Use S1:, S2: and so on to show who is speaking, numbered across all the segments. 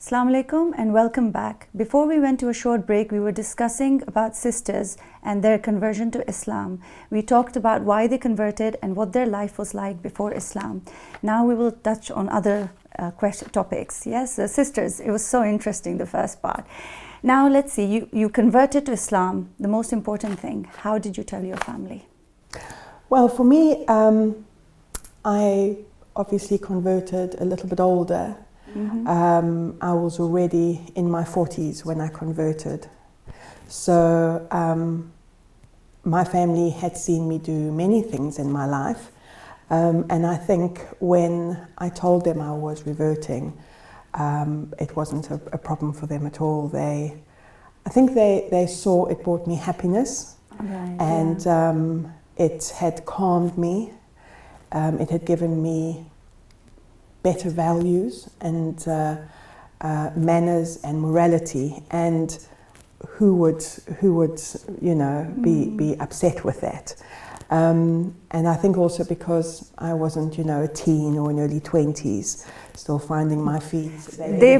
S1: Assalamu alaikum and welcome back. Before we went to a short break, we were discussing about sisters and their conversion to Islam. We talked about why they converted and what their life was like before Islam. Now we will touch on other topics. Yes, the sisters, it was so interesting, the first part. Now let's see, you converted to Islam, the most important thing. How did you tell your family?
S2: Well, for me, I obviously converted a little bit older. Mm-hmm. I was already in my 40s when I converted. So my family had seen me do many things in my life. And I think when I told them I was reverting, it wasn't a problem for them at all. I think they saw it brought me happiness, right, and yeah. It had calmed me. It had given me better values and manners and morality, and who would be upset with that? And I think also because I wasn't a teen or in early 20s, still finding my feet.
S1: They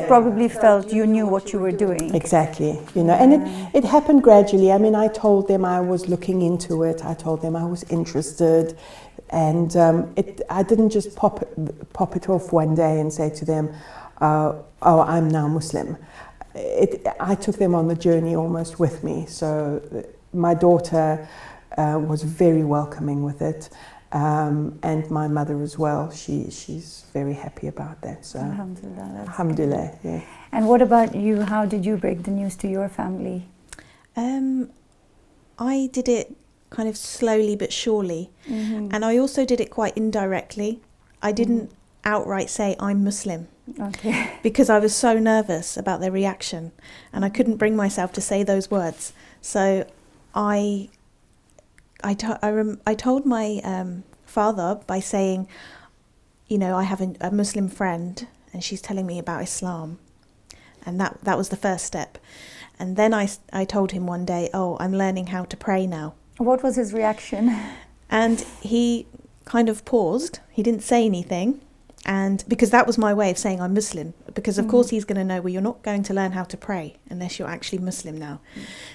S1: probably felt you knew what you were doing.
S2: Exactly, and it happened gradually. I mean, I told them I was looking into it. I told them I was interested. And I didn't just pop it off one day and say to them, oh, I'm now Muslim. I took them on the journey almost with me. So my daughter was very welcoming with it, and my mother as well. She's very happy about that. So
S1: Alhamdulillah.
S2: Alhamdulillah, yeah.
S1: And what about you? How did you break the news to your family?
S3: I did it kind of slowly but surely. Mm-hmm. And I also did it quite indirectly. I didn't outright say I'm Muslim.
S1: Okay.
S3: Because I was so nervous about their reaction and I couldn't bring myself to say those words. So I told my father by saying, I have a Muslim friend and she's telling me about Islam. And that was the first step. And then I told him one day, I'm learning how to pray now.
S1: What was his reaction?
S3: And he kind of paused. He didn't say anything. And because that was my way of saying I'm Muslim. Because of course he's going to know, well, you're not going to learn how to pray unless you're actually Muslim now.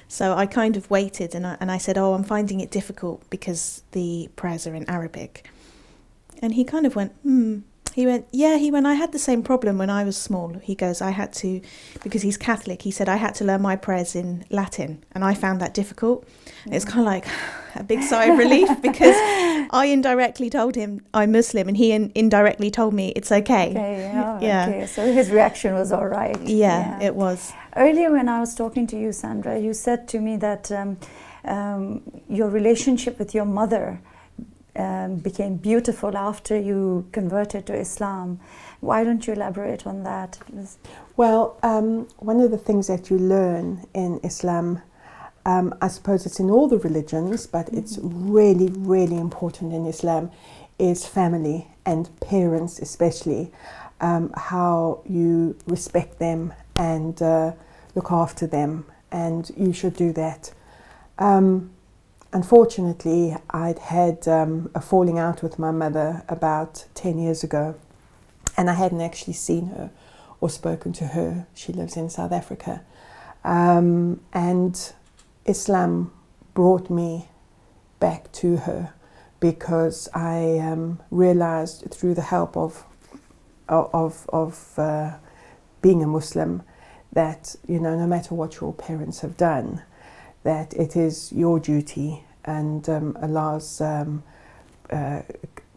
S3: So I kind of waited and I said, I'm finding it difficult because the prayers are in Arabic. And he kind of went, He went, I had the same problem when I was small. He goes, because he's Catholic, he said, I had to learn my prayers in Latin. And I found that difficult. It's kind of like a big sigh of relief because I indirectly told him I'm Muslim and he indirectly told me it's okay.
S1: Okay, so his reaction was all right.
S3: Yeah, it was.
S1: Earlier when I was talking to you, Sandra, you said to me that your relationship with your mother became beautiful after you converted to Islam. Why don't you elaborate on that?
S2: Well, one of the things that you learn in Islam, I suppose it's in all the religions, but it's really, really important in Islam, is family and parents especially, how you respect them and look after them, and you should do that. Unfortunately, I'd had a falling out with my mother about 10 years ago, and I hadn't actually seen her or spoken to her. She lives in South Africa. And Islam brought me back to her because I realized through the help of being a Muslim that, no matter what your parents have done, that it is your duty and Allah's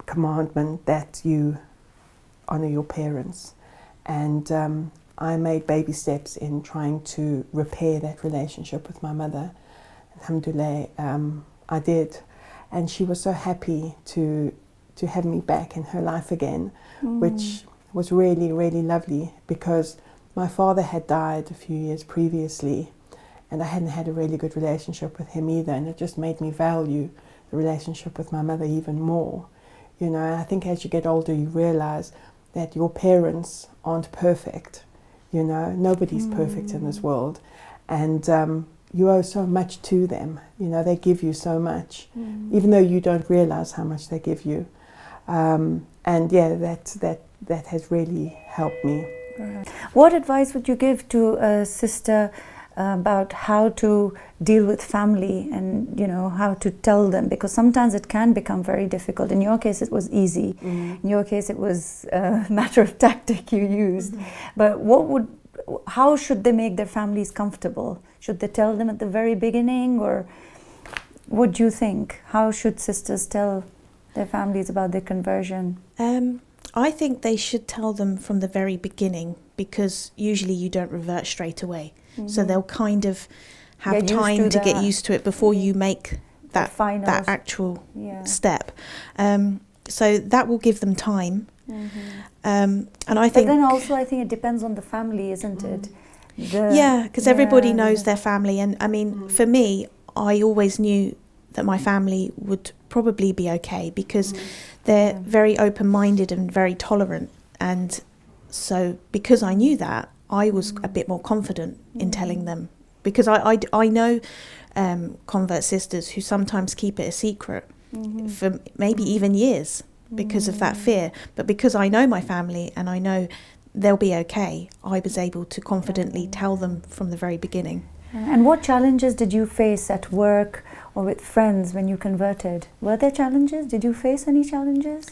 S2: commandment that you honor your parents. And I made baby steps in trying to repair that relationship with my mother. Alhamdulillah, I did. And she was so happy to have me back in her life again, which was really, really lovely because my father had died a few years previously. And I hadn't had a really good relationship with him either, and it just made me value the relationship with my mother even more. And I think as you get older, you realize that your parents aren't perfect. Nobody's perfect in this world, and you owe so much to them. They give you so much, even though you don't realize how much they give you. And yeah, that has really helped me.
S1: Right. What advice would you give to a sister about how to deal with family and, how to tell them? Because sometimes it can become very difficult. In your case, it was easy. In your case, it was a matter of tactic you used. But how should they make their families comfortable? Should they tell them at the very beginning, or what do you think? How should sisters tell their families about their conversion?
S3: I think they should tell them from the very beginning, because usually you don't revert straight away. So they'll kind of have time to get used to it before you make that actual step. So that will give them time. And I think.
S1: But then also, I think it depends on the family, isn't it?
S3: Because everybody knows their family, and I mean, for me, I always knew that my family would probably be okay, because they're very open-minded and very tolerant, and so because I knew that, I was a bit more confident in telling them, because I know convert sisters who sometimes keep it a secret for maybe even years because of that fear, but because I know my family and I know they'll be okay, I was able to confidently tell them from the very beginning.
S1: And what challenges did you face at work or with friends when you converted? Were there challenges? Did you face any challenges?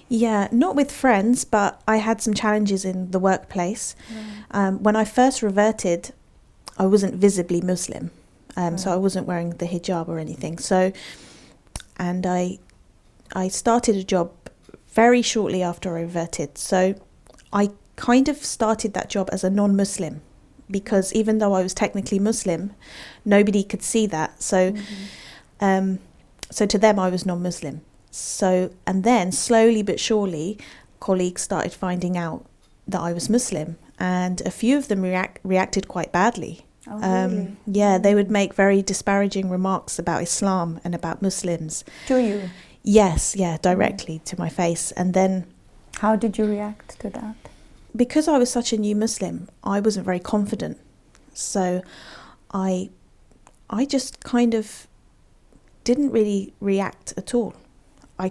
S3: Yeah, not with friends, but I had some challenges in the workplace. When I first reverted, I wasn't visibly Muslim, so I wasn't wearing the hijab or anything. And I started a job very shortly after I reverted. So I kind of started that job as a non-Muslim, because even though I was technically Muslim, nobody could see that. So to them, I was non-Muslim. So, and then slowly but surely, colleagues started finding out that I was Muslim, and a few of them reacted quite badly.
S1: Oh, really?
S3: Yeah, they would make very disparaging remarks about Islam and about Muslims.
S1: To you?
S3: Yes, directly to my face. And then...
S1: How did you react to that?
S3: Because I was such a new Muslim, I wasn't very confident. So I just kind of didn't really react at all. I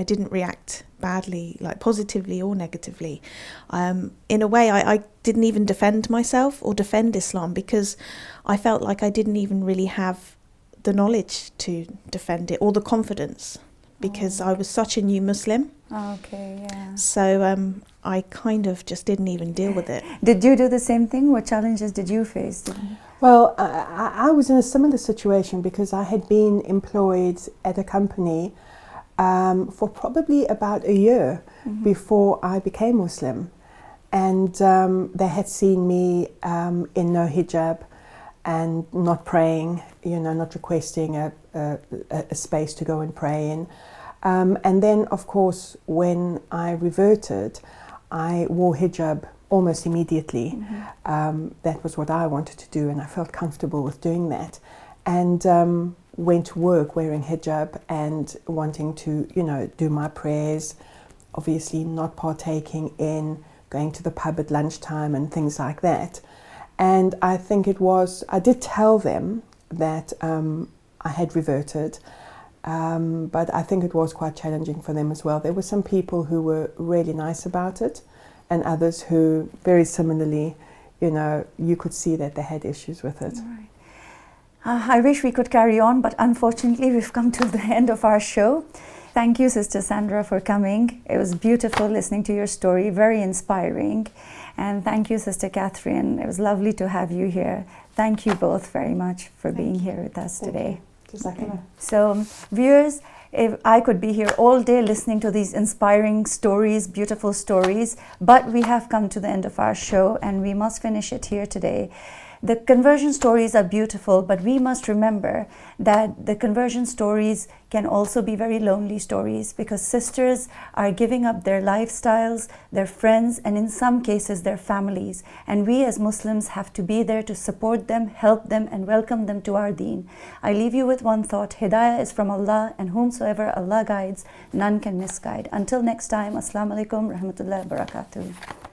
S3: didn't react badly, like positively or negatively. In a way, I didn't even defend myself or defend Islam, because I felt like I didn't even really have the knowledge to defend it or the confidence, because I was such a new Muslim.
S1: Okay, yeah.
S3: So I kind of just didn't even deal with it.
S1: Did you do the same thing? What challenges did you face?
S2: Well, I was in a similar situation, because I had been employed at a company for probably about a year before I became Muslim, and they had seen me in no hijab and not praying, not requesting a space to go and pray in. And then, of course, when I reverted, I wore hijab almost immediately. That was what I wanted to do, and I felt comfortable with doing that. And went to work wearing hijab and wanting to, do my prayers, obviously not partaking in going to the pub at lunchtime and things like that. And I think I did tell them that I had reverted, but I think it was quite challenging for them as well. There were some people who were really nice about it, and others who, very similarly, you could see that they had issues with it.
S1: Right. I wish we could carry on, but unfortunately we've come to the end of our show. Thank you, Sister Sandra, for coming. It was beautiful listening to your story, very inspiring. And thank you, Sister Catherine. It was lovely to have you here. Thank you both very much for being here with us today.
S2: Okay.
S1: So, viewers, if I could be here all day listening to these inspiring stories, beautiful stories, but we have come to the end of our show and we must finish it here today. The conversion stories are beautiful, but we must remember that the conversion stories can also be very lonely stories, because sisters are giving up their lifestyles, their friends, and in some cases their families. And we as Muslims have to be there to support them, help them, and welcome them to our deen. I leave you with one thought: Hidayah is from Allah, and whomsoever Allah guides, none can misguide. Until next time, Assalamu alaikum, rahmatullahi wa barakatuh.